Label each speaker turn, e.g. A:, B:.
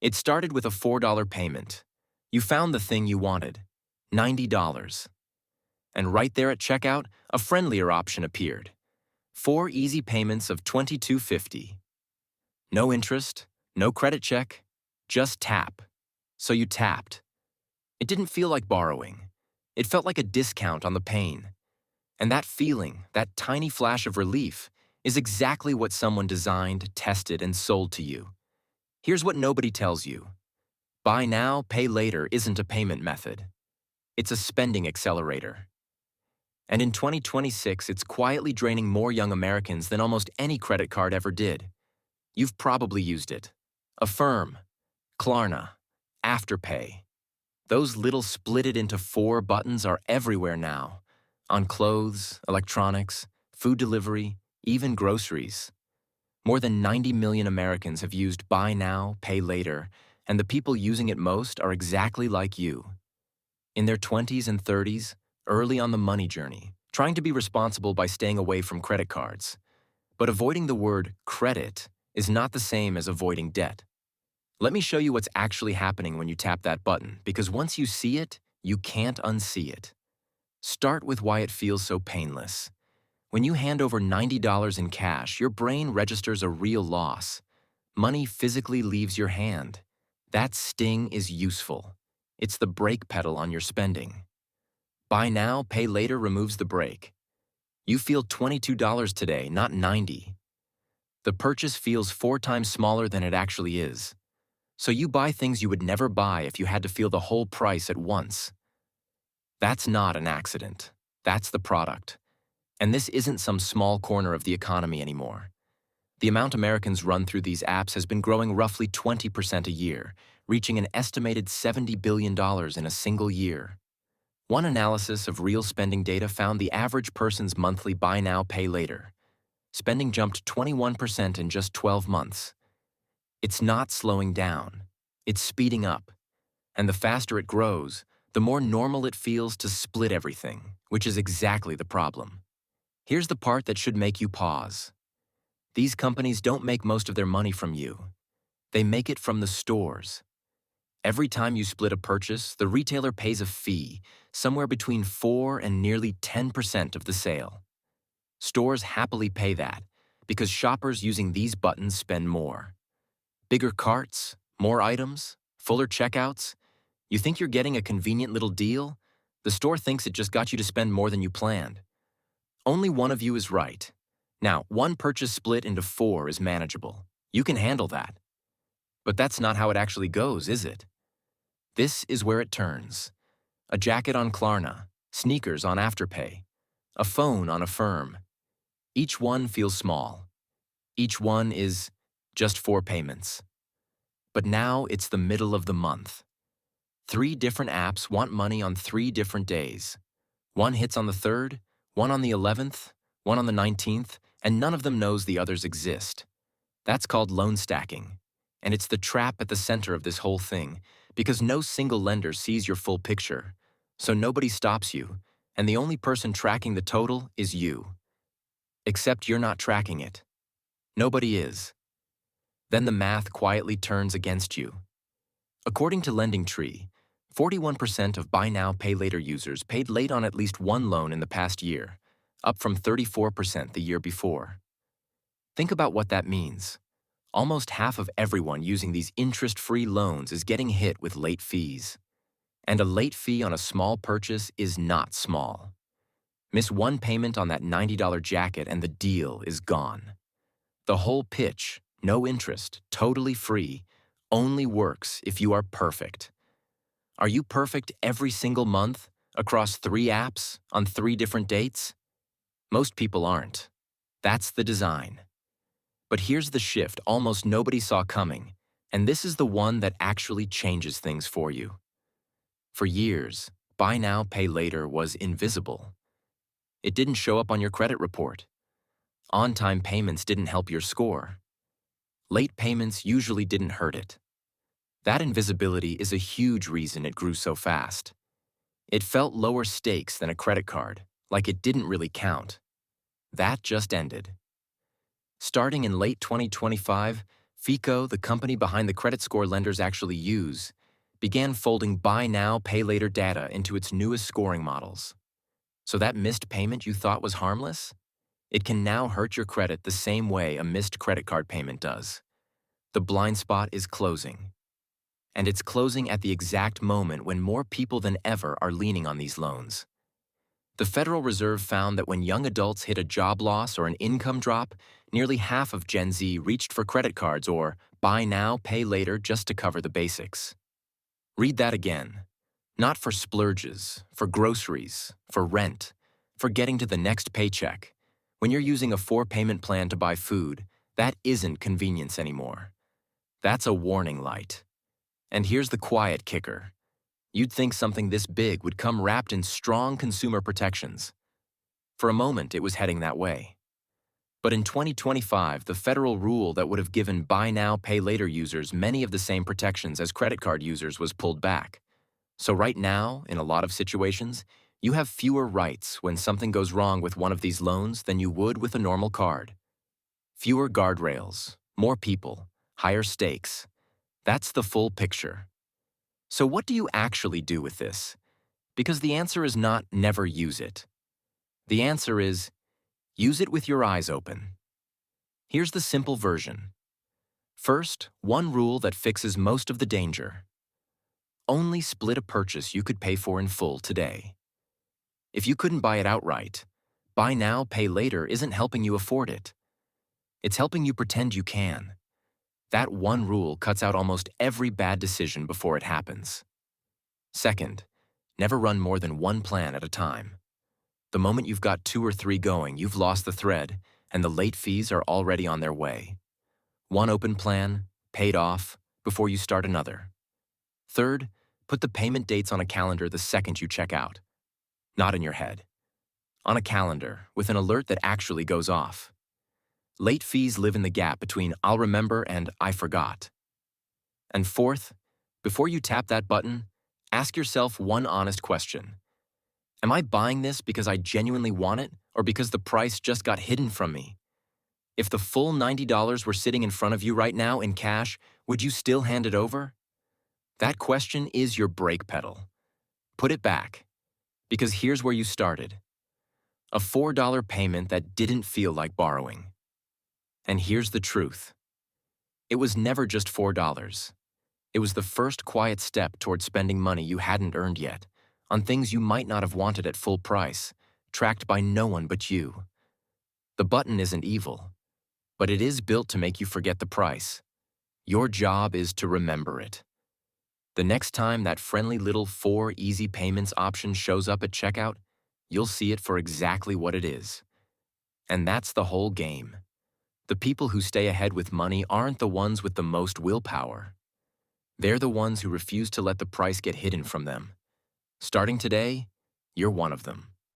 A: It started with a $4 payment. You found the thing you wanted, $90. And right there at checkout, a friendlier option appeared. 4 easy payments of $22.50. No interest, no credit check, just tap. So you tapped. It didn't feel like borrowing. It felt like a discount on the pain. And that feeling, that tiny flash of relief, is exactly what someone designed, tested, and sold to you. Here's what nobody tells you. Buy now, pay later isn't a payment method. It's a spending accelerator. And in 2026, it's quietly draining more young Americans than almost any credit card ever did. You've probably used it. Affirm, Klarna, Afterpay. Those little split it into 4 buttons are everywhere now. On clothes, electronics, food delivery, even groceries. More than 90 million Americans have used Buy Now, Pay Later, and the people using it most are exactly like you. In their 20s and 30s, early on the money journey, trying to be responsible by staying away from credit cards. But avoiding the word credit is not the same as avoiding debt. Let me show you what's actually happening when you tap that button, because once you see it, you can't unsee it. Start with why it feels so painless. When you hand over $90 in cash, your brain registers a real loss. Money physically leaves your hand. That sting is useful. It's the brake pedal on your spending. Buy now, pay later removes the brake. You feel $22 today, not $90. The purchase feels 4 times smaller than it actually is. So you buy things you would never buy if you had to feel the whole price at once. That's not an accident. That's the product. And this isn't some small corner of the economy anymore. The amount Americans run through these apps has been growing roughly 20% a year, reaching an estimated $70 billion in a single year. One analysis of real spending data found the average person's monthly buy now, pay later. Spending jumped 21% in just 12 months. It's not slowing down. It's speeding up. And the faster it grows, the more normal it feels to split everything, which is exactly the problem. Here's the part that should make you pause. These companies don't make most of their money from you. They make it from the stores. Every time you split a purchase, the retailer pays a fee, somewhere between 4 and nearly 10% of the sale. Stores happily pay that, because shoppers using these buttons spend more. Bigger carts, more items, fuller checkouts. You think you're getting a convenient little deal? The store thinks it just got you to spend more than you planned. Only one of you is right. Now, one purchase split into 4 is manageable. You can handle that. But that's not how it actually goes, is it? This is where it turns. A jacket on Klarna, sneakers on Afterpay, a phone on Affirm. Each one feels small. Each one is just 4 payments. But now it's the middle of the month. 3 different apps want money on 3 different days. One hits on the 3rd, one on the 11th, one on the 19th, and none of them knows the others exist. That's called loan stacking, and it's the trap at the center of this whole thing, because no single lender sees your full picture, so nobody stops you, and the only person tracking the total is you. Except you're not tracking it. Nobody is. Then the math quietly turns against you. According to LendingTree, 41% of Buy Now, Pay Later users paid late on at least one loan in the past year, up from 34% the year before. Think about what that means. Almost half of everyone using these interest-free loans is getting hit with late fees. And a late fee on a small purchase is not small. Miss one payment on that $90 jacket and the deal is gone. The whole pitch, no interest, totally free, only works if you are perfect. Are you perfect every single month, across 3 apps, on 3 different dates? Most people aren't. That's the design. But here's the shift almost nobody saw coming, and this is the one that actually changes things for you. For years, Buy Now, Pay Later was invisible. It didn't show up on your credit report. On-time payments didn't help your score. Late payments usually didn't hurt it. That invisibility is a huge reason it grew so fast. It felt lower stakes than a credit card, like it didn't really count. That just ended. Starting in late 2025, FICO, the company behind the credit score lenders actually use, began folding buy now, pay later data into its newest scoring models. So that missed payment you thought was harmless? It can now hurt your credit the same way a missed credit card payment does. The blind spot is closing. And it's closing at the exact moment when more people than ever are leaning on these loans. The Federal Reserve found that when young adults hit a job loss or an income drop, nearly half of Gen Z reached for credit cards or buy now, pay later just to cover the basics. Read that again. Not for splurges, for groceries, for rent, for getting to the next paycheck. When you're using a 4-payment plan to buy food, that isn't convenience anymore. That's a warning light. And here's the quiet kicker. You'd think something this big would come wrapped in strong consumer protections. For a moment, it was heading that way. But in 2025, the federal rule that would have given buy now, pay later users many of the same protections as credit card users was pulled back. So right now, in a lot of situations, you have fewer rights when something goes wrong with one of these loans than you would with a normal card. Fewer guardrails, more people, higher stakes. That's the full picture. So what do you actually do with this? Because the answer is not never use it. The answer is use it with your eyes open. Here's the simple version. First, one rule that fixes most of the danger. Only split a purchase you could pay for in full today. If you couldn't buy it outright, buy now, pay later isn't helping you afford it. It's helping you pretend you can. That one rule cuts out almost every bad decision before it happens. Second, never run more than one plan at a time. The moment you've got 2 or 3 going, you've lost the thread, and the late fees are already on their way. One open plan, paid off, before you start another. Third, put the payment dates on a calendar the second you check out. Not in your head. On a calendar, with an alert that actually goes off. Late fees live in the gap between I'll remember and I forgot. And fourth, before you tap that button, ask yourself one honest question. Am I buying this because I genuinely want it or because the price just got hidden from me? If the full $90 were sitting in front of you right now in cash, would you still hand it over? That question is your brake pedal. Put it back, because here's where you started. A $4 payment that didn't feel like borrowing. And here's the truth. It was never just $4. It was the first quiet step toward spending money you hadn't earned yet, on things you might not have wanted at full price, tracked by no one but you. The button isn't evil, but it is built to make you forget the price. Your job is to remember it. The next time that friendly little 4 easy payments option shows up at checkout, you'll see it for exactly what it is. And that's the whole game. The people who stay ahead with money aren't the ones with the most willpower. They're the ones who refuse to let the price get hidden from them. Starting today, you're one of them.